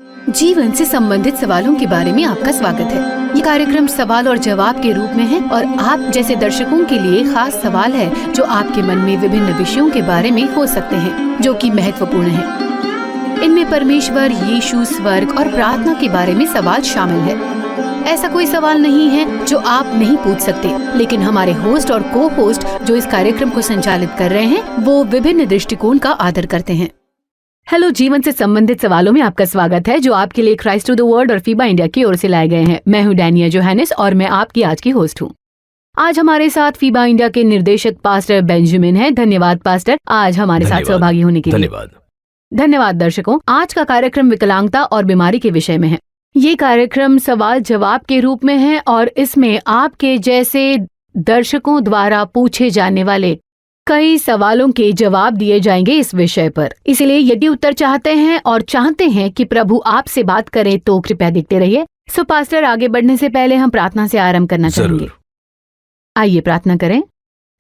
जीवन से संबंधित सवालों के बारे में आपका स्वागत है। ये कार्यक्रम सवाल और जवाब के रूप में है और आप जैसे दर्शकों के लिए खास सवाल है जो आपके मन में विभिन्न विषयों के बारे में हो सकते हैं जो कि महत्वपूर्ण है। इनमें परमेश्वर, यीशु, स्वर्ग और प्रार्थना के बारे में सवाल शामिल है। ऐसा कोई सवाल नहीं है जो आप नहीं पूछ सकते, लेकिन हमारे होस्ट और को होस्ट जो इस कार्यक्रम को संचालित कर रहे हैं वो विभिन्न दृष्टिकोण का आदर करते हैं। हेलो, जीवन से संबंधित सवालों में आपका स्वागत है जो आपके लिए क्राइस्ट टू द वर्ल्ड और फीबा इंडिया की ओर से लाए गए हैं। मैं हूं डैनिया जोहानिस और मैं आपकी आज की होस्ट हूं। आज हमारे साथ फीबा इंडिया के निर्देशक पास्टर बेंजामिन हैं। धन्यवाद पास्टर, आज हमारे साथ सहभागी होने के लिए। धन्यवाद दर्शकों। आज का कार्यक्रम विकलांगता और बीमारी के विषय में है। ये कार्यक्रम सवाल जवाब के रूप में है और इसमें आपके जैसे दर्शकों द्वारा पूछे जाने वाले कई सवालों के जवाब दिए जाएंगे इस विषय पर। इसलिए यदि उत्तर चाहते हैं और चाहते हैं कि प्रभु आपसे बात करे तो कृपया देखते रहिए। सो पास्टर, आगे बढ़ने से पहले हम प्रार्थना से आरंभ करना चाहेंगे। आइए प्रार्थना करें।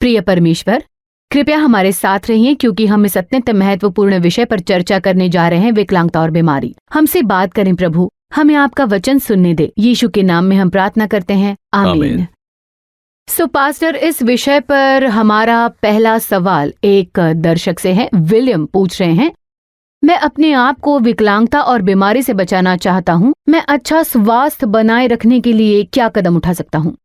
प्रिय परमेश्वर, कृपया हमारे साथ रहिए क्योंकि हम इस अत्यंत महत्वपूर्ण विषय पर चर्चा करने जा रहे हैं, विकलांगता और बीमारी। हमसे बात करें प्रभु, हमें आपका वचन सुनने दे। यीशु के नाम में हम प्रार्थना करते हैं, आमीन। सो पास्टर, इस विषय पर हमारा पहला सवाल एक दर्शक से है। विलियम पूछ रहे हैं, मैं अपने आप को विकलांगता और बीमारी से बचाना चाहता हूँ। मैं अच्छा स्वास्थ्य बनाए रखने के लिए क्या कदम उठा सकता हूँ?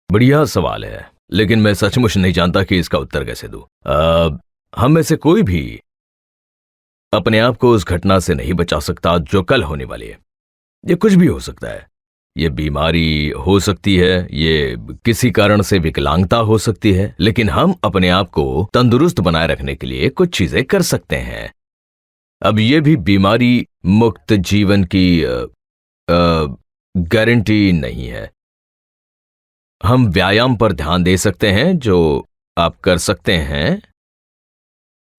बढ़िया सवाल है, लेकिन मैं सचमुच नहीं जानता कि इसका उत्तर कैसे दूं। हम में से कोई भी अपने आप को उस घटना से नहीं बचा सकता जो कल होने वाली है। ये कुछ भी हो सकता है। ये बीमारी हो सकती है, ये किसी कारण से विकलांगता हो सकती है, लेकिन हम अपने आप को तंदुरुस्त बनाए रखने के लिए कुछ चीजें कर सकते हैं। अब ये भी बीमारी मुक्त जीवन की गारंटी नहीं है। हम व्यायाम पर ध्यान दे सकते हैं जो आप कर सकते हैं।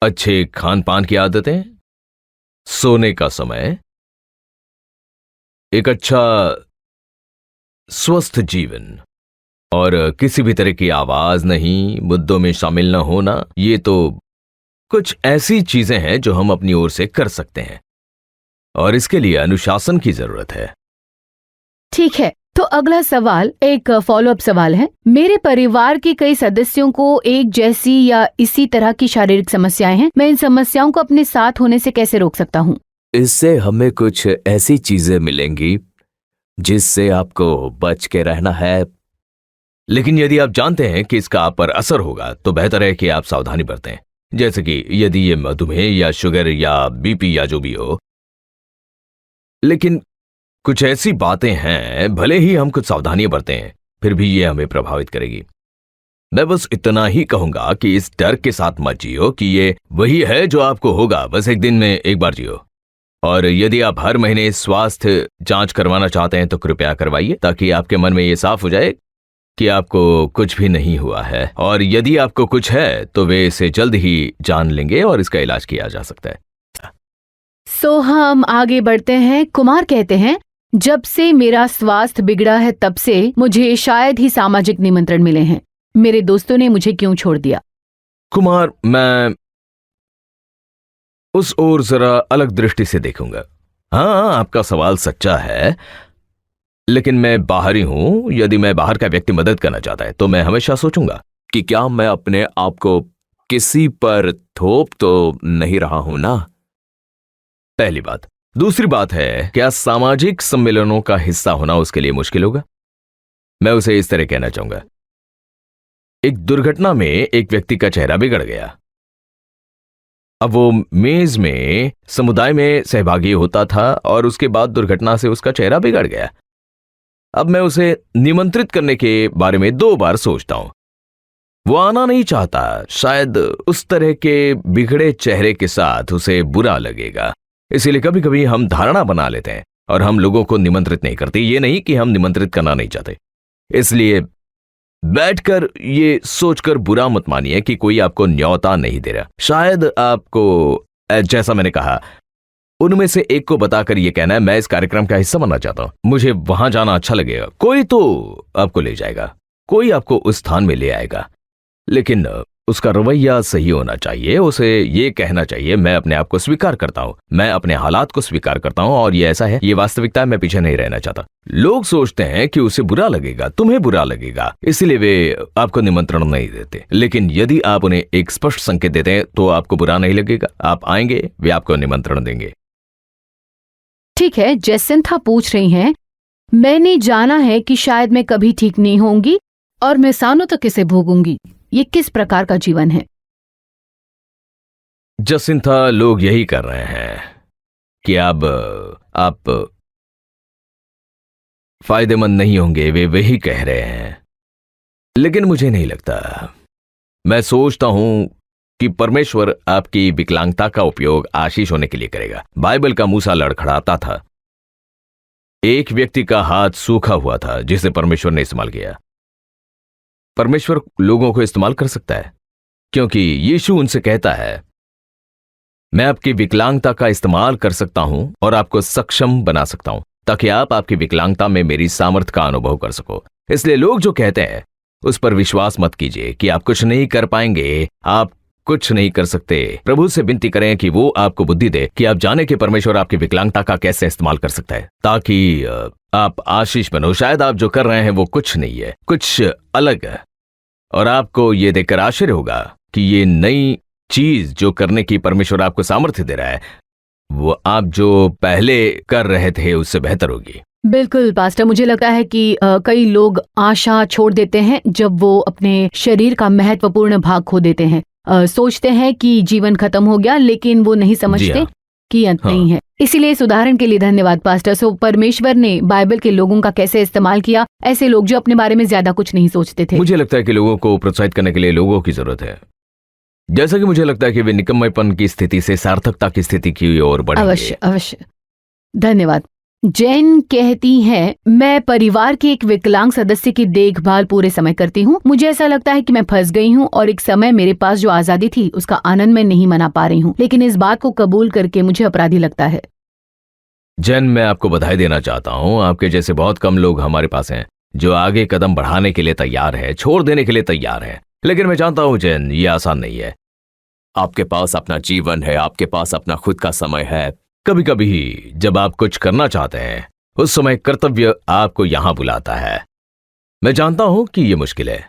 अच्छे खान पान की आदतें, सोने का समय, एक अच्छा स्वस्थ जीवन और किसी भी तरह की आवाज नहीं, मुद्दों में शामिल न होना, ये तो कुछ ऐसी चीजें हैं जो हम अपनी ओर से कर सकते हैं और इसके लिए अनुशासन की जरूरत है। ठीक है, तो अगला सवाल एक फॉलोअप सवाल है। मेरे परिवार के कई सदस्यों को एक जैसी या इसी तरह की शारीरिक समस्याएं हैं। मैं इन समस्याओं को अपने साथ होने से कैसे रोक सकता हूँ? इससे हमें कुछ ऐसी चीजें मिलेंगी जिससे आपको बच के रहना है। लेकिन यदि आप जानते हैं कि इसका आप पर असर होगा तो बेहतर है कि आप सावधानी बरतें। जैसे कि यदि ये मधुमेह या शुगर या बीपी या जो भी हो। लेकिन कुछ ऐसी बातें हैं, भले ही हम कुछ सावधानियां बरतें, फिर भी ये हमें प्रभावित करेगी। मैं बस इतना ही कहूंगा कि इस डर के साथ मत जियो कि ये वही है जो आपको होगा। बस एक दिन में एक बार जियो। और यदि आप हर महीने स्वास्थ्य जांच करवाना चाहते हैं तो कृपया करवाइए, ताकि आपके मन में ये साफ हो जाए कि आपको कुछ भी नहीं हुआ है। और यदि आपको कुछ है तो वे इसे जल्द ही जान लेंगे और इसका इलाज किया जा सकता है। सो हम आगे बढ़ते हैं। कुमार कहते हैं, जब से मेरा स्वास्थ्य बिगड़ा है तब से मुझे शायद ही सामाजिक निमंत्रण मिले हैं। मेरे दोस्तों ने मुझे क्यों छोड़ दिया? कुमार, मैं उस ओर जरा अलग दृष्टि से देखूंगा। हाँ, आपका सवाल सच्चा है, लेकिन मैं बाहरी हूं। यदि मैं बाहर का व्यक्ति मदद करना चाहता है तो मैं हमेशा सोचूंगा कि क्या मैं अपने आप को किसी पर थोप तो नहीं रहा हूं ना। पहली बात। दूसरी बात है, क्या सामाजिक सम्मेलनों का हिस्सा होना उसके लिए मुश्किल होगा? मैं उसे इस तरह कहना चाहूंगा, एक दुर्घटना में एक व्यक्ति का चेहरा बिगड़ गया। अब वो मेज में समुदाय में सहभागी होता था और उसके बाद दुर्घटना से उसका चेहरा बिगड़ गया। अब मैं उसे निमंत्रित करने के बारे में 2 बार सोचता हूं। वो आना नहीं चाहता। शायद उस तरह के बिगड़े चेहरे के साथ उसे बुरा लगेगा। इसीलिए कभी कभी हम धारणा बना लेते हैं और हम लोगों को निमंत्रित नहीं करते। ये नहीं कि हम निमंत्रित करना नहीं चाहते। इसलिए बैठकर ये सोचकर बुरा मत मानिए कि कोई आपको न्योता नहीं दे रहा। शायद आपको, जैसा मैंने कहा, उनमें से एक को बताकर ये कहना है, मैं इस कार्यक्रम का हिस्सा बनना चाहता हूं, मुझे वहां जाना अच्छा लगेगा। कोई तो आपको ले जाएगा, कोई आपको उस स्थान में ले आएगा। लेकिन उसका रवैया सही होना चाहिए। उसे ये कहना चाहिए, मैं अपने आप को स्वीकार करता हूँ, मैं अपने हालात को स्वीकार करता हूँ और ये ऐसा है, ये वास्तविकता है, मैं पीछे नहीं रहना चाहता। लोग सोचते हैं कि उसे बुरा लगेगा, तुम्हें बुरा लगेगा, इसलिए वे आपको निमंत्रण नहीं देते। लेकिन यदि आप उन्हें एक स्पष्ट संकेत देते हैं तो आपको बुरा नहीं लगेगा, आप आएंगे, वे आपको निमंत्रण देंगे। ठीक है, जैसिंथा पूछ रही हैं, मैंने जाना है कि शायद मैं कभी ठीक नहीं होंगी और मैं सालों तक इसे भोगूंगी। ये किस प्रकार का जीवन है? जसिंथा, लोग यही कर रहे हैं कि अब आप फायदेमंद नहीं होंगे, वे वही कह रहे हैं। लेकिन मुझे नहीं लगता। मैं सोचता हूं कि परमेश्वर आपकी विकलांगता का उपयोग आशीष होने के लिए करेगा। बाइबल का मूसा लड़खड़ाता था, एक व्यक्ति का हाथ सूखा हुआ था जिसे परमेश्वर ने इस्तेमाल किया। परमेश्वर लोगों को इस्तेमाल कर सकता है क्योंकि यीशु उनसे कहता है, मैं आपकी विकलांगता का इस्तेमाल कर सकता हूं और आपको सक्षम बना सकता हूं ताकि आप आपकी विकलांगता में मेरी सामर्थ का अनुभव कर सको। इसलिए लोग जो कहते हैं उस पर विश्वास मत कीजिए कि आप कुछ नहीं कर पाएंगे, आप कुछ नहीं कर सकते। प्रभु से विनती करें कि वो आपको बुद्धि दे कि आप जाने कि परमेश्वर आपकी विकलांगता का कैसे इस्तेमाल कर सकता है ताकि आप आशीष बनो। शायद आप जो कर रहे हैं वो कुछ नहीं है, कुछ अलग है, और आपको ये देखकर आश्चर्य होगा कि ये नई चीज जो करने की परमेश्वर आपको सामर्थ्य दे रहा है वो आप जो पहले कर रहे थे उससे बेहतर होगी। बिल्कुल पास्टर, मुझे लगता है कि कई लोग आशा छोड़ देते हैं जब वो अपने शरीर का महत्वपूर्ण भाग खो देते हैं। सोचते हैं कि जीवन खत्म हो गया, लेकिन वो नहीं समझते कि अंत नहीं है। इसीलिए इस उदाहरण के लिए धन्यवाद पास्टर। सो परमेश्वर ने बाइबल के लोगों का कैसे इस्तेमाल किया, ऐसे लोग जो अपने बारे में ज्यादा कुछ नहीं सोचते थे। मुझे लगता है कि लोगों को प्रोत्साहित करने के लिए लोगों की जरूरत है। जैसा कि मुझे लगता है कि वे निकम्मेपन की स्थिति से सार्थकता की स्थिति की ओर बढ़ेंगे। अवश्य अवश्य, धन्यवाद। जैन कहती हैं, मैं परिवार के एक विकलांग सदस्य की देखभाल पूरे समय करती हूँ। मुझे ऐसा लगता है कि मैं फंस गई हूँ और एक समय मेरे पास जो आजादी थी उसका आनंद मैं नहीं मना पा रही हूँ, लेकिन इस बात को कबूल करके मुझे अपराधी लगता है। जैन, मैं आपको बधाई देना चाहता हूँ। आपके जैसे बहुत कम लोग हमारे पास हैं जो आगे कदम बढ़ाने के लिए तैयार है, छोड़ देने के लिए तैयार है। लेकिन मैं जानता हूँ जैन, ये आसान नहीं है। आपके पास अपना जीवन है, आपके पास अपना खुद का समय है। कभी कभी जब आप कुछ करना चाहते हैं उस समय कर्तव्य आपको यहां बुलाता है। मैं जानता हूं कि यह मुश्किल है,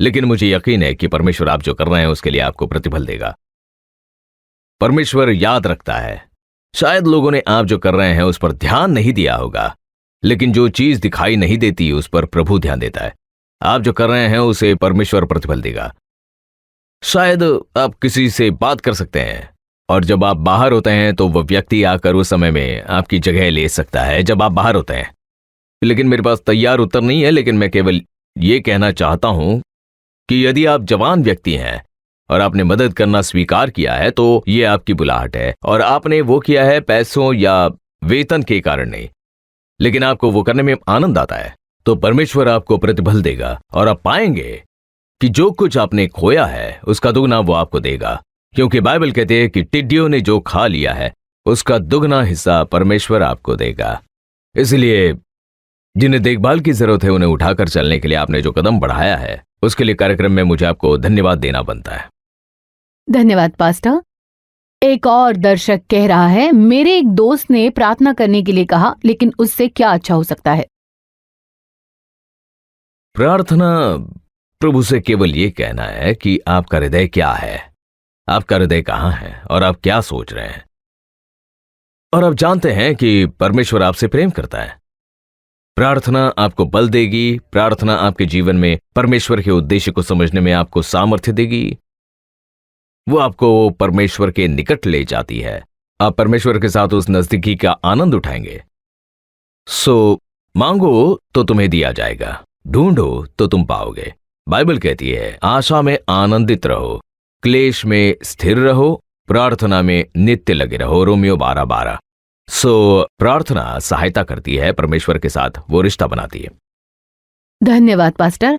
लेकिन मुझे यकीन है कि परमेश्वर आप जो कर रहे हैं उसके लिए आपको प्रतिफल देगा। परमेश्वर याद रखता है। शायद लोगों ने आप जो कर रहे हैं उस पर ध्यान नहीं दिया होगा, लेकिन जो चीज दिखाई नहीं देती उस पर प्रभु ध्यान देता है। आप जो कर रहे हैं उसे परमेश्वर प्रतिफल देगा। शायद आप किसी से बात कर सकते हैं और जब आप बाहर होते हैं तो वह व्यक्ति आकर उस समय में आपकी जगह ले सकता है जब आप बाहर होते हैं। लेकिन मेरे पास तैयार उत्तर नहीं है, लेकिन मैं केवल ये कहना चाहता हूं कि यदि आप जवान व्यक्ति हैं और आपने मदद करना स्वीकार किया है तो ये आपकी बुलाहट है, और आपने वो किया है पैसों या वेतन के कारण नहीं, लेकिन आपको वो करने में आनंद आता है, तो परमेश्वर आपको प्रतिफल देगा और आप पाएंगे कि जो कुछ आपने खोया है उसका दुगना वो आपको देगा। क्योंकि बाइबल कहती है कि टिड्डियों ने जो खा लिया है उसका दुगना हिस्सा परमेश्वर आपको देगा। इसलिए जिन्हें देखभाल की जरूरत है उन्हें उठाकर चलने के लिए आपने जो कदम बढ़ाया है उसके लिए कार्यक्रम में मुझे आपको धन्यवाद देना बनता है। धन्यवाद पास्टर। एक और दर्शक कह रहा है, मेरे एक दोस्त ने प्रार्थना करने के लिए कहा, लेकिन उससे क्या अच्छा हो सकता है? प्रार्थना प्रभु से केवल ये कहना है कि आपका हृदय क्या है, आपका हृदय कहां है और आप क्या सोच रहे हैं। और आप जानते हैं कि परमेश्वर आपसे प्रेम करता है। प्रार्थना आपको बल देगी। प्रार्थना आपके जीवन में परमेश्वर के उद्देश्य को समझने में आपको सामर्थ्य देगी। वो आपको परमेश्वर के निकट ले जाती है। आप परमेश्वर के साथ उस नजदीकी का आनंद उठाएंगे। सो मांगो तो तुम्हें दिया जाएगा, ढूंढो तो तुम पाओगे। बाइबल कहती है, आशा में आनंदित रहो, क्लेश में स्थिर रहो, प्रार्थना में नित्य लगे रहो। रोमियो 12:12। सो प्रार्थना सहायता करती है, परमेश्वर के साथ वो रिश्ता बनाती है। धन्यवाद पास्टर।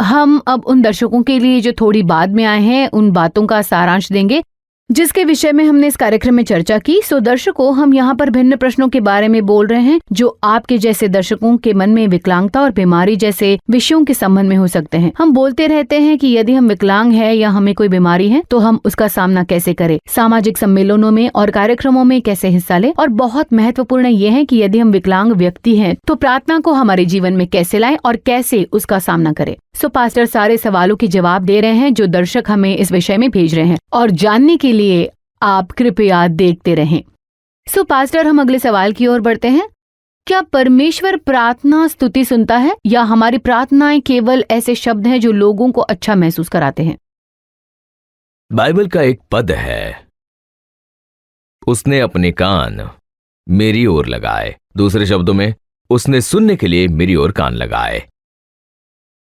हम अब उन दर्शकों के लिए जो थोड़ी बाद में आए हैं उन बातों का सारांश देंगे। जिसके विषय में हमने इस कार्यक्रम में चर्चा की। सो दर्शकों, हम यहाँ पर भिन्न प्रश्नों के बारे में बोल रहे हैं जो आपके जैसे दर्शकों के मन में विकलांगता और बीमारी जैसे विषयों के संबंध में हो सकते हैं। हम बोलते रहते हैं कि यदि हम विकलांग हैं या हमें कोई बीमारी है तो हम उसका सामना कैसे करें, सामाजिक सम्मेलनों में और कार्यक्रमों में कैसे हिस्सा लें, और बहुत महत्वपूर्ण ये है कि यदि हम विकलांग व्यक्ति हैं तो प्रार्थना को हमारे जीवन में कैसे लाएं और कैसे उसका सामना करें। सो पास्टर सारे सवालों के जवाब दे रहे हैं जो दर्शक हमें इस विषय में भेज रहे हैं, और जानने के लिए आप कृपया देखते रहें। सो पास्टर, हम अगले सवाल की ओर बढ़ते हैं। क्या परमेश्वर प्रार्थना स्तुति सुनता है, या हमारी प्रार्थनाएं केवल ऐसे शब्द हैं जो लोगों को अच्छा महसूस कराते हैं? बाइबल का एक पद है, उसने अपने कान मेरी ओर लगाए। दूसरे शब्दों में, उसने सुनने के लिए मेरी ओर कान लगाए।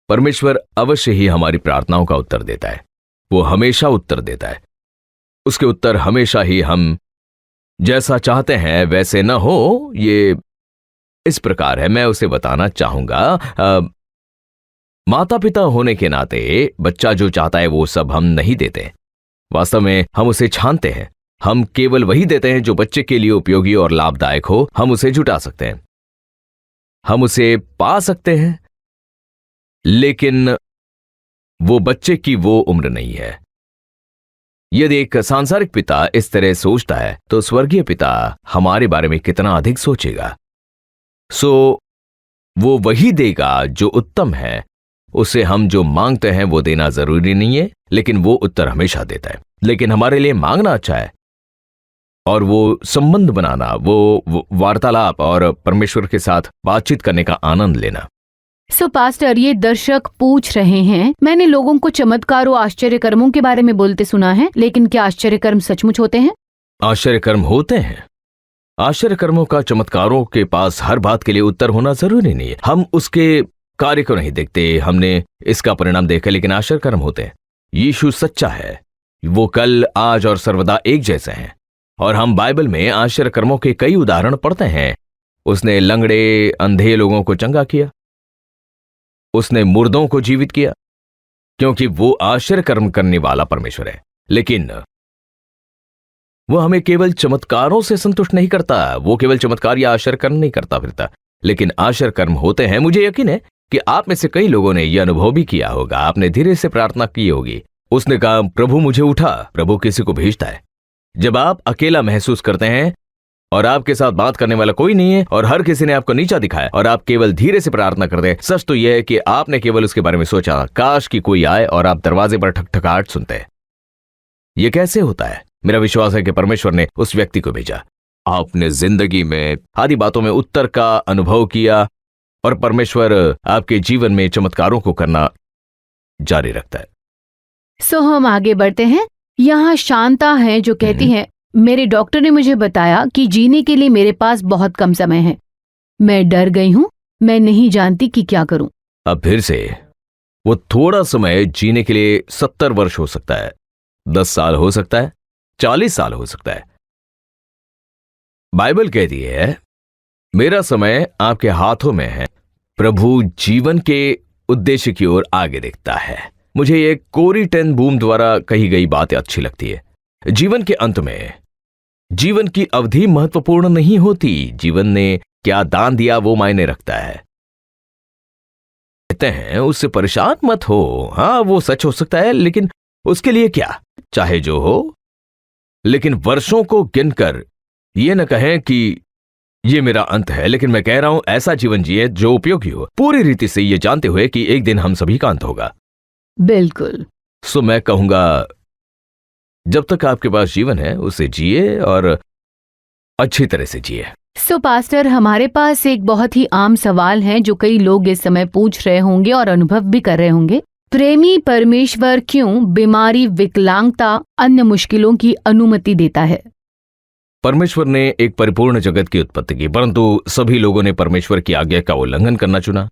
परमेश्वर अवश्य ही हमारी प्रार्थनाओं का उत्तर देता है। वो हमेशा उत्तर देता है। उसके उत्तर हमेशा ही हम जैसा चाहते हैं वैसे न हो। ये इस प्रकार है, मैं उसे बताना चाहूंगा। माता पिता होने के नाते बच्चा जो चाहता है वो सब हम नहीं देते। वास्तव में हम उसे छानते हैं। हम केवल वही देते हैं जो बच्चे के लिए उपयोगी और लाभदायक हो। हम उसे जुटा सकते हैं, हम उसे पा सकते हैं, लेकिन वो बच्चे की वो उम्र नहीं है। यदि एक सांसारिक पिता इस तरह सोचता है तो स्वर्गीय पिता हमारे बारे में कितना अधिक सोचेगा। सो वो वही देगा जो उत्तम है। उसे हम जो मांगते हैं वो देना जरूरी नहीं है, लेकिन वो उत्तर हमेशा देता है। लेकिन हमारे लिए मांगना अच्छा है, और वो संबंध बनाना, वो वार्तालाप और परमेश्वर के साथ बातचीत करने का आनंद लेना। सो पास्टर, ये दर्शक पूछ रहे हैं, मैंने लोगों को चमत्कारों आश्चर्य कर्मों के बारे में बोलते सुना है, लेकिन क्या आश्चर्य कर्म सचमुच होते हैं? आश्चर्य कर्म होते हैं। आश्चर्य कर्मों का चमत्कारों के पास हर बात के लिए उत्तर होना जरूरी नहीं है। हम उसके कार्य को नहीं देखते, हमने इसका परिणाम देखा, लेकिन आश्चर्य कर्म होते हैं। यीशु सच्चा है, वो कल, आज और सर्वदा एक जैसे हैं। और हम बाइबल में आश्चर्य कर्मों के कई उदाहरण पढ़ते हैं। उसने लंगड़े अंधे लोगों को चंगा किया, उसने मुर्दों को जीवित किया, क्योंकि वो आश्चर्य कर्म करने वाला परमेश्वर है। लेकिन वो हमें केवल चमत्कारों से संतुष्ट नहीं करता। वो केवल चमत्कार या आश्चर्य कर्म नहीं करता फिरता, लेकिन आश्चर्य कर्म होते हैं। मुझे यकीन है कि आप में से कई लोगों ने यह अनुभव भी किया होगा। आपने धीरे से प्रार्थना की होगी। उसने कहा, प्रभु मुझे उठा। प्रभु किसी को भेजता है। जब आप अकेला महसूस करते हैं और आपके साथ बात करने वाला कोई नहीं है और हर किसी ने आपको नीचा दिखाया और आप केवल धीरे से प्रार्थना करते हैं, सच तो यह है कि आपने केवल उसके बारे में सोचा, काश कि कोई आए और आप दरवाजे पर ठकठकाहट सुनते हैं। यह कैसे होता है? मेरा विश्वास है कि परमेश्वर ने उस व्यक्ति को भेजा। आपने जिंदगी में आदि बातों में उत्तर का अनुभव किया और परमेश्वर आपके जीवन में चमत्कारों को करना जारी रखता है। सो हम आगे बढ़ते हैं। यहाँ शांता है जो कहती है, मेरे डॉक्टर ने मुझे बताया कि जीने के लिए मेरे पास बहुत कम समय है। मैं डर गई हूँ, मैं नहीं जानती कि क्या करूं। अब फिर से, वो थोड़ा समय जीने के लिए 70 वर्ष हो सकता है, 10 साल हो सकता है, 40 साल हो सकता है। बाइबल कहती है, मेरा समय आपके हाथों में है। प्रभु जीवन के उद्देश्य की ओर आगे देखता है। मुझे ये कोरी टेन बूम द्वारा कही गई बातें अच्छी लगती है। जीवन के अंत में जीवन की अवधि महत्वपूर्ण नहीं होती, जीवन ने क्या दान दिया वो मायने रखता है। कहते हैं उससे परेशान मत हो। हाँ, वो सच हो सकता है, लेकिन उसके लिए क्या, चाहे जो हो। लेकिन वर्षों को गिनकर ये न कहें कि ये मेरा अंत है, लेकिन मैं कह रहा हूं ऐसा जीवन जिए जो उपयोगी हो, पूरी रीति से ये जानते हुए कि एक दिन हम सभी का अंत होगा। बिल्कुल। सो मैं कहूंगा, जब तक आपके पास जीवन है उसे जिए और अच्छी तरह से जिए। सो पास्टर, हमारे पास एक बहुत ही आम सवाल है जो कई लोग इस समय पूछ रहे होंगे और अनुभव भी कर रहे होंगे। प्रेमी परमेश्वर क्यों बीमारी, विकलांगता, अन्य मुश्किलों की अनुमति देता है? परमेश्वर ने एक परिपूर्ण जगत की उत्पत्ति की, परंतु सभी लोगों ने परमेश्वर की आज्ञा का उल्लंघन करना चुना।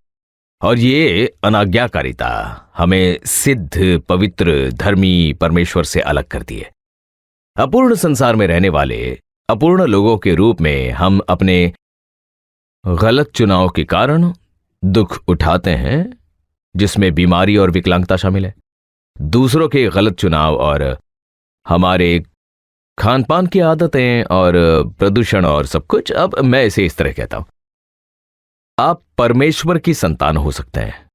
और ये अनाज्ञाकारिता हमें सिद्ध, पवित्र, धर्मी परमेश्वर से अलग करती है। अपूर्ण संसार में रहने वाले अपूर्ण लोगों के रूप में हम अपने गलत चुनाव के कारण दुख उठाते हैं, जिसमें बीमारी और विकलांगता शामिल है। दूसरों के गलत चुनाव और हमारे खान पान की आदतें और प्रदूषण और सब कुछ। अब मैं इसे इस तरह कहता हूं, आप परमेश्वर की संतान हो सकते हैं,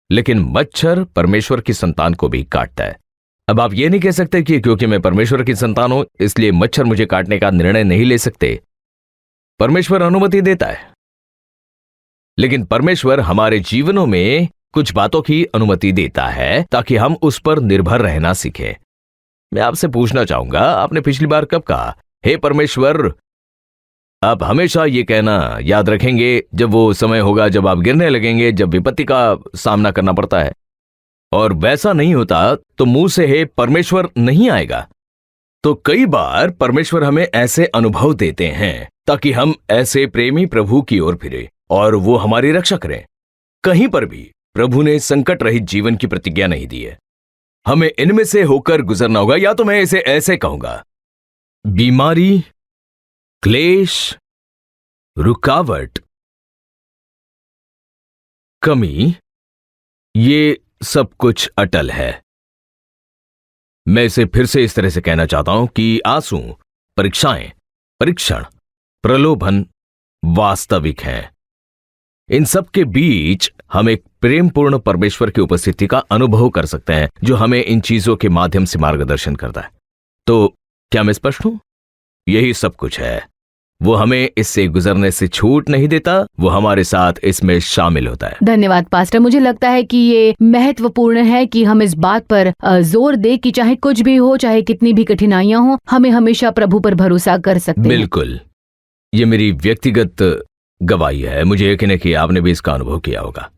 लेकिन मच्छर परमेश्वर की संतान को भी काटता है। अब आप ये नहीं कह सकते कि क्योंकि मैं परमेश्वर की संतान हूं इसलिए मच्छर मुझे काटने का निर्णय नहीं ले सकते। परमेश्वर अनुमति देता है, लेकिन परमेश्वर हमारे जीवनों में कुछ बातों की अनुमति देता है ताकि हम उस पर निर्भर रहना सीखें। मैं आपसे पूछना चाहूंगा, आपने पिछली बार कब कहा, हे परमेश्वर? आप हमेशा ये कहना याद रखेंगे जब वो समय होगा जब आप गिरने लगेंगे, जब विपत्ति का सामना करना पड़ता है, और वैसा नहीं होता तो मुंह से हे परमेश्वर नहीं आएगा। तो कई बार परमेश्वर हमें ऐसे अनुभव देते हैं ताकि हम ऐसे प्रेमी प्रभु की ओर फिरे और वो हमारी रक्षा करें। कहीं पर भी प्रभु ने संकट रहित जीवन की प्रतिज्ञा नहीं दी है। हमें इनमें से होकर गुजरना होगा, या तो मैं इसे ऐसे कहूंगा, बीमारी, क्लेश, रुकावट, कमी, ये सब कुछ अटल है। मैं इसे फिर से इस तरह से कहना चाहता हूं कि आंसू, परीक्षाएं, परीक्षण, प्रलोभन वास्तविक हैं। इन सब के बीच हम एक प्रेमपूर्ण परमेश्वर की उपस्थिति का अनुभव कर सकते हैं जो हमें इन चीजों के माध्यम से मार्गदर्शन करता है। तो क्या मैं स्पष्ट हूं? यही सब कुछ है। वो हमें इससे गुजरने से छूट नहीं देता, वो हमारे साथ इसमें शामिल होता है। धन्यवाद पास्टर। मुझे लगता है कि ये महत्वपूर्ण है कि हम इस बात पर जोर दें कि चाहे कुछ भी हो, चाहे कितनी भी कठिनाइयां हो, हमें हमेशा प्रभु पर भरोसा कर सकते हैं। बिल्कुल, ये मेरी व्यक्तिगत गवाही है। मुझे यकीन है कि आपने भी इसका अनुभव किया होगा।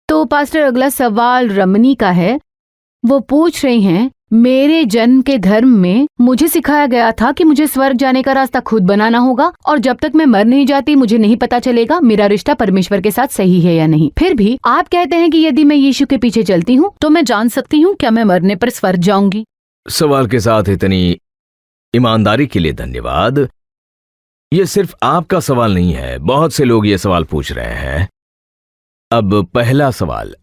तो पास्टर, अगला सवाल रमनी का है। वो पूछ रही हैं, मेरे जन्म के धर्म में मुझे सिखाया गया था कि मुझे स्वर्ग जाने का रास्ता खुद बनाना होगा, और जब तक मैं मर नहीं जाती मुझे नहीं पता चलेगा मेरा रिश्ता परमेश्वर के साथ सही है या नहीं। फिर भी आप कहते हैं कि यदि मैं यीशु के पीछे चलती हूँ तो मैं जान सकती हूँ क्या मैं मरने पर स्वर्ग जाऊंगी? सवाल के साथ इतनी ईमानदारी के लिए धन्यवाद। ये सिर्फ आपका सवाल नहीं है, बहुत से लोग ये सवाल पूछ रहे हैं। अब पहला सवाल,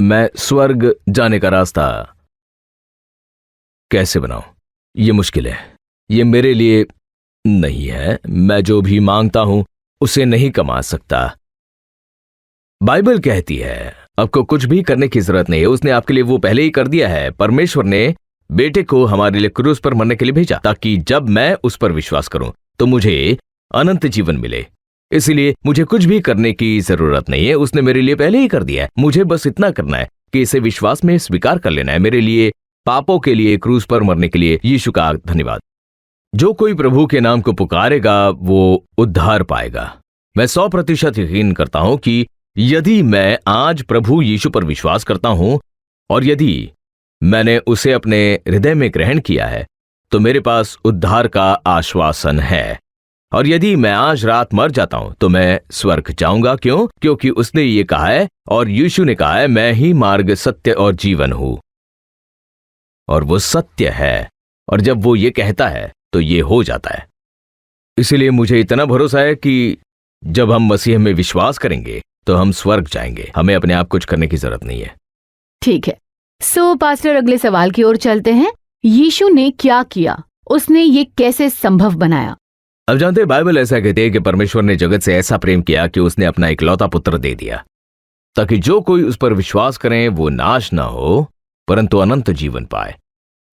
मैं स्वर्ग जाने का रास्ता कैसे बनाऊं? ये मुश्किल है, ये मेरे लिए नहीं है। मैं जो भी मांगता हूं उसे नहीं कमा सकता। बाइबल कहती है आपको कुछ भी करने की जरूरत नहीं है, उसने आपके लिए वो पहले ही कर दिया है। परमेश्वर ने बेटे को हमारे लिए क्रूस पर मरने के लिए भेजा ताकि जब मैं उस पर विश्वास करूं तो मुझे अनंत जीवन मिले। इसलिए मुझे कुछ भी करने की जरूरत नहीं है, उसने मेरे लिए पहले ही कर दिया है। मुझे बस इतना करना है कि इसे विश्वास में स्वीकार कर लेना है। मेरे लिए पापों के लिए क्रूस पर मरने के लिए यीशु का धन्यवाद। जो कोई प्रभु के नाम को पुकारेगा वो उद्धार पाएगा। मैं 100% यकीन करता हूं कि यदि मैं आज प्रभु यीशु पर विश्वास करता हूं और यदि मैंने उसे अपने हृदय में ग्रहण किया है तो मेरे पास उद्धार का आश्वासन है। और यदि मैं आज रात मर जाता हूं तो मैं स्वर्ग जाऊंगा। क्यों? क्योंकि उसने ये कहा है और यीशु ने कहा है, मैं ही मार्ग, सत्य और जीवन हूं। और वो सत्य है, और जब वो ये कहता है तो ये हो जाता है। इसलिए मुझे इतना भरोसा है कि जब हम मसीह में विश्वास करेंगे तो हम स्वर्ग जाएंगे। हमें अपने आप कुछ करने की जरूरत नहीं है। ठीक है। सो पास्टर, अगले सवाल की ओर चलते हैं। यीशु ने क्या किया? उसने ये कैसे संभव बनाया? अब जानते हैं, बाइबल ऐसा कहती है कि परमेश्वर ने जगत से ऐसा प्रेम किया कि उसने अपना इकलौता पुत्र दे दिया ताकि जो कोई उस पर विश्वास करे वो नाश ना हो परंतु अनंत जीवन पाए।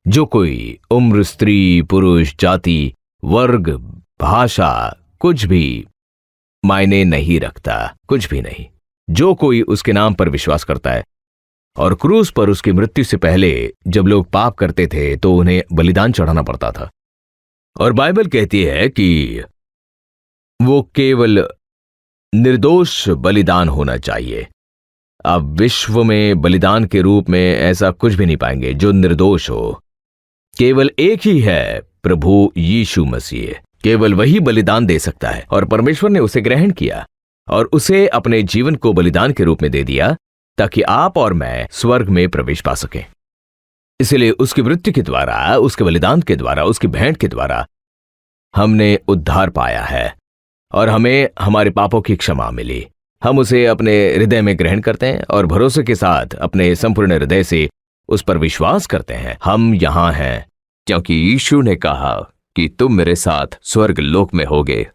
जो कोई उम्र, स्त्री, पुरुष, जाति, वर्ग, भाषा कुछ भी मायने नहीं रखता, कुछ भी नहीं। जो कोई उसके नाम पर विश्वास करता है। और क्रूस पर उसकी मृत्यु से पहले जब लोग पाप करते थे तो उन्हें बलिदान चढ़ाना पड़ता था। और बाइबल कहती है कि वो केवल निर्दोष बलिदान होना चाहिए। आप विश्व में बलिदान के रूप में ऐसा कुछ भी नहीं पाएंगे जो निर्दोष हो। केवल एक ही है, प्रभु यीशु मसीह। केवल वही बलिदान दे सकता है और परमेश्वर ने उसे ग्रहण किया और उसे अपने जीवन को बलिदान के रूप में दे दिया ताकि आप और मैं स्वर्ग में प्रवेश पा सकें। इसलिए उसकी मृत्यु के द्वारा, उसके बलिदान के द्वारा, उसकी भेंट के द्वारा हमने उद्धार पाया है और हमें हमारे पापों की क्षमा मिली। हम उसे अपने हृदय में ग्रहण करते हैं और भरोसे के साथ अपने संपूर्ण हृदय से उस पर विश्वास करते हैं। हम यहां हैं क्योंकि यीशु ने कहा कि तुम मेरे साथ स्वर्ग लोक में होगे।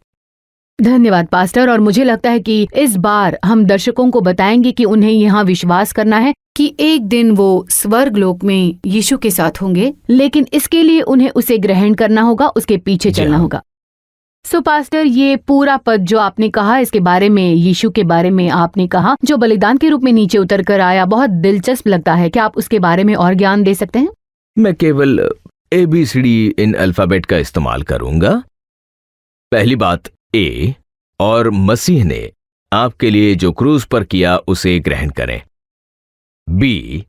धन्यवाद पास्टर। और मुझे लगता है कि इस बार हम दर्शकों को बताएंगे कि उन्हें यहाँ विश्वास करना है कि एक दिन वो स्वर्ग लोक में यीशु के साथ होंगे, लेकिन इसके लिए उन्हें उसे ग्रहण करना होगा, उसके पीछे चलना होगा। सो पास्टर, ये पूरा पद जो आपने कहा इसके बारे में, यीशु के बारे में आपने कहा जो बलिदान के रूप में नीचे उतर कर आया, बहुत दिलचस्प लगता है। क्या आप उसके बारे में और ज्ञान दे सकते हैं? मैं केवल ABCD इन अल्फाबेट का इस्तेमाल करूंगा। पहली बात ए, और मसीह ने आपके लिए जो क्रूज पर किया उसे ग्रहण करें। बी,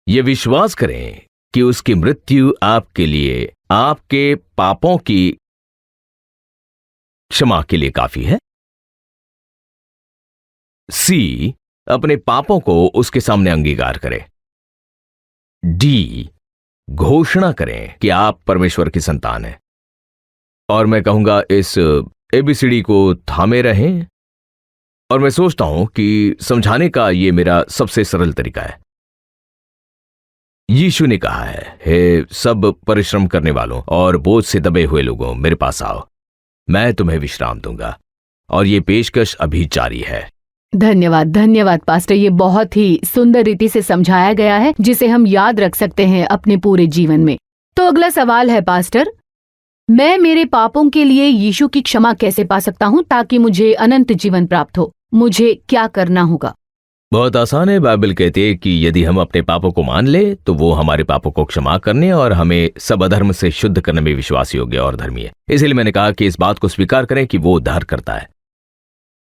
ये विश्वास करें कि उसकी मृत्यु आपके लिए आपके पापों की क्षमा के लिए काफी है। सी, अपने पापों को उसके सामने अंगीकार करें। डी, घोषणा करें कि आप परमेश्वर की संतान हैं। और मैं कहूंगा इस ABCD को थामे रहें, और मैं सोचता हूं कि समझाने का ये मेरा सबसे सरल तरीका है। यीशु ने कहा है, हे सब परिश्रम करने वालों और बोझ से दबे हुए लोगों, मेरे पास आओ, मैं तुम्हें विश्राम दूंगा। और ये पेशकश अभी जारी है। धन्यवाद, धन्यवाद पास्टर। ये बहुत ही सुंदर रीति से समझाया गया है जिसे हम याद रख सकते हैं अपने पूरे जीवन में। तो अगला सवाल है पास्टर, मैं मेरे पापों के लिए यीशु की क्षमा कैसे पा सकता हूँ ताकि मुझे अनंत जीवन प्राप्त हो? मुझे क्या करना होगा? बहुत आसान है। बाइबल कहती है कि यदि हम अपने पापों को मान ले तो वो हमारे पापों को क्षमा करने और हमें सब अधर्म से शुद्ध करने में विश्वास योग्य और धर्मी है। इसलिए मैंने कहा कि इस बात को स्वीकार करें कि वो उद्धार करता है।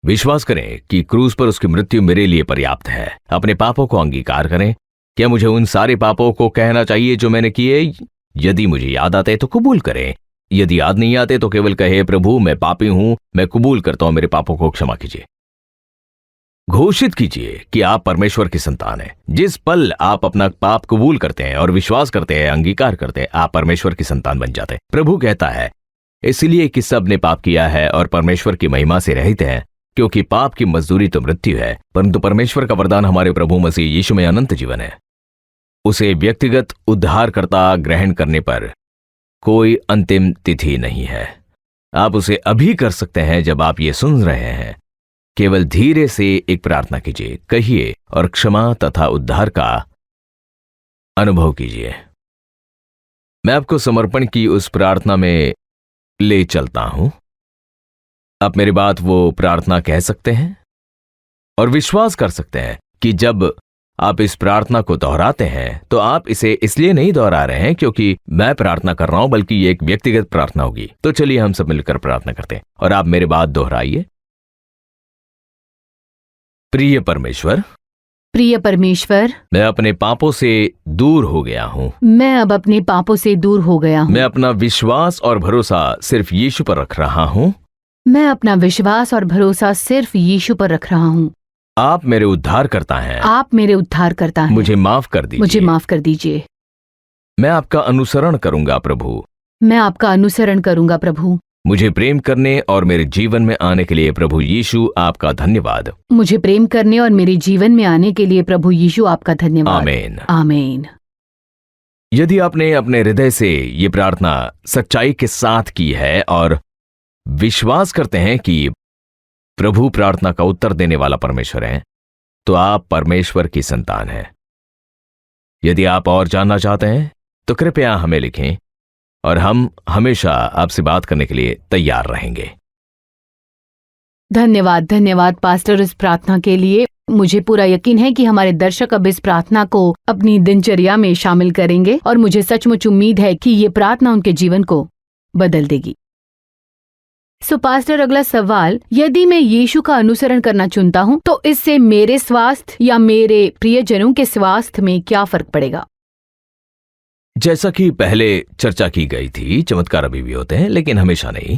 विश्वास करें कि क्रूज पर उसकी मृत्यु मेरे लिए पर्याप्त है। अपने पापों को अंगीकार करें। क्या मुझे उन सारे पापों को कहना चाहिए जो मैंने किए? यदि मुझे याद आते तो कबूल करें, यदि याद नहीं आते तो केवल कहे, प्रभु मैं पापी हूं, मैं कबूल करता हूं, मेरे पापों को क्षमा कीजिए। घोषित कीजिए कि आप परमेश्वर की संतान हैं। जिस पल आप अपना पाप कबूल करते हैं और विश्वास करते हैं, अंगीकार करते हैं, आप परमेश्वर की संतान बन जाते हैं। प्रभु कहता है, इसलिए कि सब ने पाप किया है और परमेश्वर की महिमा से रहित हैं, क्योंकि पाप की मजदूरी तो मृत्यु है, परंतु परमेश्वर का वरदान हमारे प्रभु मसीह यीशु में अनंत जीवन है। उसे व्यक्तिगत उद्धारकर्ता ग्रहण करने पर कोई अंतिम तिथि नहीं है। आप उसे अभी कर सकते हैं जब आप ये सुन रहे हैं। केवल धीरे से एक प्रार्थना कीजिए, कहिए और क्षमा तथा उद्धार का अनुभव कीजिए। मैं आपको समर्पण की उस प्रार्थना में ले चलता हूं। आप मेरी बात वो प्रार्थना कह सकते हैं और विश्वास कर सकते हैं कि जब आप इस प्रार्थना को दोहराते हैं तो आप इसे इसलिए नहीं दोहरा रहे हैं क्योंकि मैं प्रार्थना कर रहा हूं, बल्कि ये एक व्यक्तिगत प्रार्थना होगी। तो चलिए हम सब मिलकर प्रार्थना करते हैं और आप मेरे बात दोहराइए। प्रिय परमेश्वर, प्रिय परमेश्वर, मैं अपने पापों से दूर हो गया हूं। मैं अब अपने पापों से दूर हो गया हूँ। मैं अपना विश्वास और भरोसा सिर्फ यीशु पर रख रहा हूं। मैं अपना विश्वास और भरोसा सिर्फ यीशु पर रख रहा हूँ। आप मेरे उद्धार करता हैं। आप मेरे उद्धार करता हैं। मुझे माफ कर दीजिए। मुझे माफ कर दीजिए। मैं आपका अनुसरण करूंगा प्रभु। मैं आपका अनुसरण करूंगा प्रभु। मुझे प्रेम करने और मेरे जीवन में आने के लिए प्रभु यीशु आपका धन्यवाद। मुझे प्रेम करने और मेरे जीवन में आने के लिए प्रभु यीशु आपका धन्यवाद। आमीन। आमीन। यदि आपने अपने हृदय से ये प्रार्थना सच्चाई के साथ की है और विश्वास करते हैं कि प्रभु प्रार्थना का उत्तर देने वाला परमेश्वर है, तो आप परमेश्वर की संतान हैं। यदि आप और जानना चाहते हैं तो कृपया हमें लिखें और हम हमेशा आपसे बात करने के लिए तैयार रहेंगे। धन्यवाद, धन्यवाद पास्टर इस प्रार्थना के लिए। मुझे पूरा यकीन है कि हमारे दर्शक अब इस प्रार्थना को अपनी दिनचर्या में शामिल करेंगे और मुझे सचमुच उम्मीद है कि ये प्रार्थना उनके जीवन को बदल देगी। सो पास्टर, अगला सवाल, यदि मैं यीशु का अनुसरण करना चुनता हूँ तो इससे मेरे स्वास्थ्य या मेरे प्रियजनों के स्वास्थ्य में क्या फर्क पड़ेगा? जैसा कि पहले चर्चा की गई थी, चमत्कार अभी भी होते हैं लेकिन हमेशा नहीं।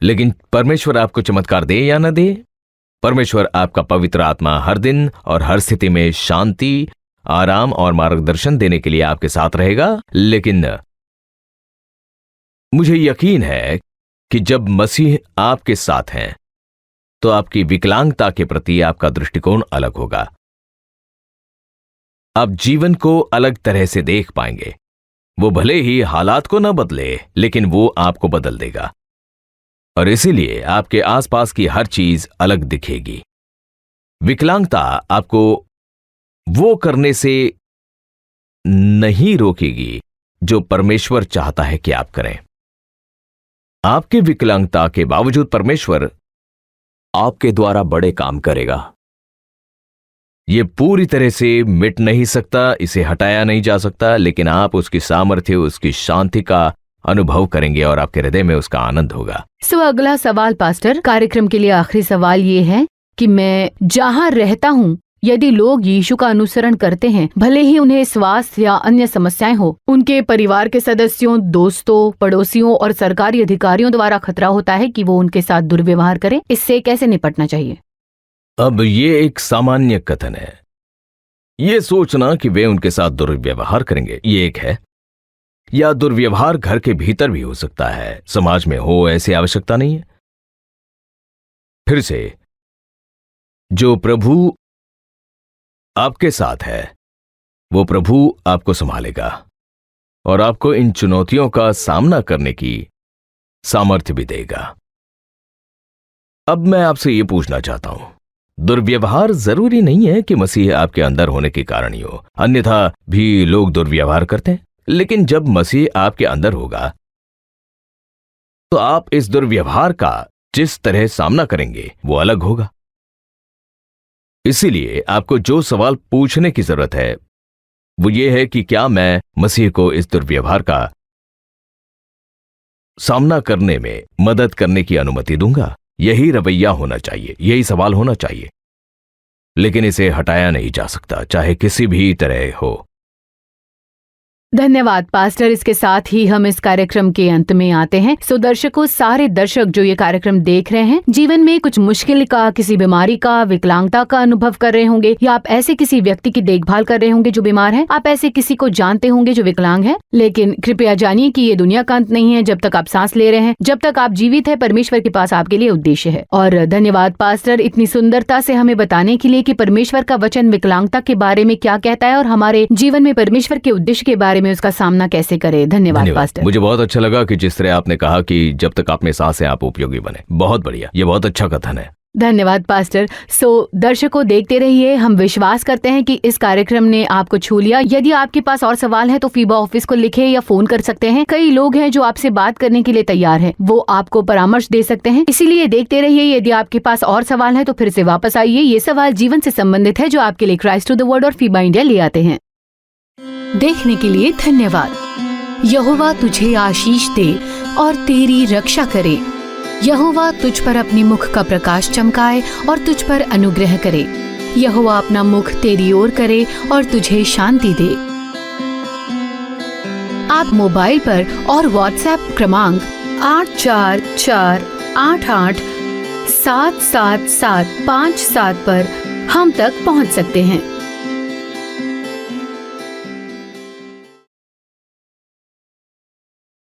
लेकिन परमेश्वर आपको चमत्कार दे या न दे, परमेश्वर आपका पवित्र आत्मा हर दिन और हर स्थिति में शांति, आराम और मार्गदर्शन देने के लिए आपके साथ रहेगा। लेकिन मुझे यकीन है कि जब मसीह आपके साथ हैं तो आपकी विकलांगता के प्रति आपका दृष्टिकोण अलग होगा। आप जीवन को अलग तरह से देख पाएंगे। वो भले ही हालात को न बदले, लेकिन वो आपको बदल देगा। और इसीलिए आपके आसपास की हर चीज अलग दिखेगी। विकलांगता आपको वो करने से नहीं रोकेगी जो परमेश्वर चाहता है कि आप करें। आपके विकलांगता के बावजूद परमेश्वर आपके द्वारा बड़े काम करेगा। ये पूरी तरह से मिट नहीं सकता, इसे हटाया नहीं जा सकता, लेकिन आप उसकी सामर्थ्य, उसकी शांति का अनुभव करेंगे और आपके हृदय में उसका आनंद होगा। अगला सवाल पास्टर, कार्यक्रम के लिए आखिरी सवाल ये है कि मैं जहाँ रहता हूँ, यदि लोग यीशु का अनुसरण करते हैं, भले ही उन्हें स्वास्थ्य या अन्य समस्याएं हो, उनके परिवार के सदस्यों, दोस्तों, पड़ोसियों और सरकारी अधिकारियों द्वारा खतरा होता है कि वो उनके साथ दुर्व्यवहार करें, इससे कैसे निपटना चाहिए? अब ये एक सामान्य कथन है। ये सोचना कि वे उनके साथ दुर्व्यवहार करेंगे, ये एक है। या दुर्व्यवहार घर के भीतर भी हो सकता है, समाज में हो, ऐसी आवश्यकता नहीं है। फिर से, जो प्रभु आपके साथ है, वो प्रभु आपको संभालेगा और आपको इन चुनौतियों का सामना करने की सामर्थ्य भी देगा। अब मैं आपसे ये पूछना चाहता हूं, दुर्व्यवहार जरूरी नहीं है कि मसीह आपके अंदर होने के कारण ही हो, अन्यथा भी लोग दुर्व्यवहार करते हैं। लेकिन जब मसीह आपके अंदर होगा तो आप इस दुर्व्यवहार का जिस तरह सामना करेंगे वो अलग होगा। इसीलिए आपको जो सवाल पूछने की जरूरत है वो ये है कि क्या मैं मसीह को इस दुर्व्यवहार का सामना करने में मदद करने की अनुमति दूंगा? यही रवैया होना चाहिए, यही सवाल होना चाहिए। लेकिन इसे हटाया नहीं जा सकता, चाहे किसी भी तरह हो। धन्यवाद पास्टर। इसके साथ ही हम इस कार्यक्रम के अंत में आते हैं। दर्शकों, सारे दर्शक जो ये कार्यक्रम देख रहे हैं, जीवन में कुछ मुश्किल का, किसी बीमारी का, विकलांगता का अनुभव कर रहे होंगे, या आप ऐसे किसी व्यक्ति की देखभाल कर रहे होंगे जो बीमार है, आप ऐसे किसी को जानते होंगे जो विकलांग है। लेकिन कृपया जानिए कि ये दुनिया का अंत नहीं है। जब तक आप सांस ले रहे हैं, जब तक आप जीवित है, परमेश्वर के पास आपके लिए उद्देश्य है। और धन्यवाद पास्टर, इतनी सुंदरता से हमें बताने के लिए कि परमेश्वर का वचन विकलांगता के बारे में क्या कहता है और हमारे जीवन में परमेश्वर के उद्देश्य के बारे में उसका सामना कैसे करें। धन्यवाद पास्टर। मुझे बहुत अच्छा लगा कि जिस तरह आपने कहा कि जब तक आप में सांस है आप उपयोगी बने। बहुत बढ़िया, ये बहुत अच्छा कथन है। धन्यवाद पास्टर। दर्शकों, देखते रहिए। हम विश्वास करते हैं कि इस कार्यक्रम ने आपको छू लिया। यदि आपके पास और सवाल है तो फीबा ऑफिस को लिखे या फोन कर सकते हैं। कई लोग हैं जो आपसे बात करने के लिए तैयार हैं, वो आपको परामर्श दे सकते हैं। इसीलिए देखते रहिए। यदि आपके पास और सवाल है तो फिर से वापस आइए। ये सवाल जीवन से संबंधित है जो आपके लिए क्राइस्ट टू द वर्ल्ड और फीबा इंडिया ले आते हैं। देखने के लिए धन्यवाद। यहोवा तुझे आशीष दे और तेरी रक्षा करे। यहोवा तुझ पर अपने मुख का प्रकाश चमकाए और तुझ पर अनुग्रह करे। यहोवा अपना मुख तेरी ओर करे और तुझे शांति दे। आप मोबाइल पर और व्हाट्सएप क्रमांक 8448877757 पर हम तक पहुंच सकते हैं।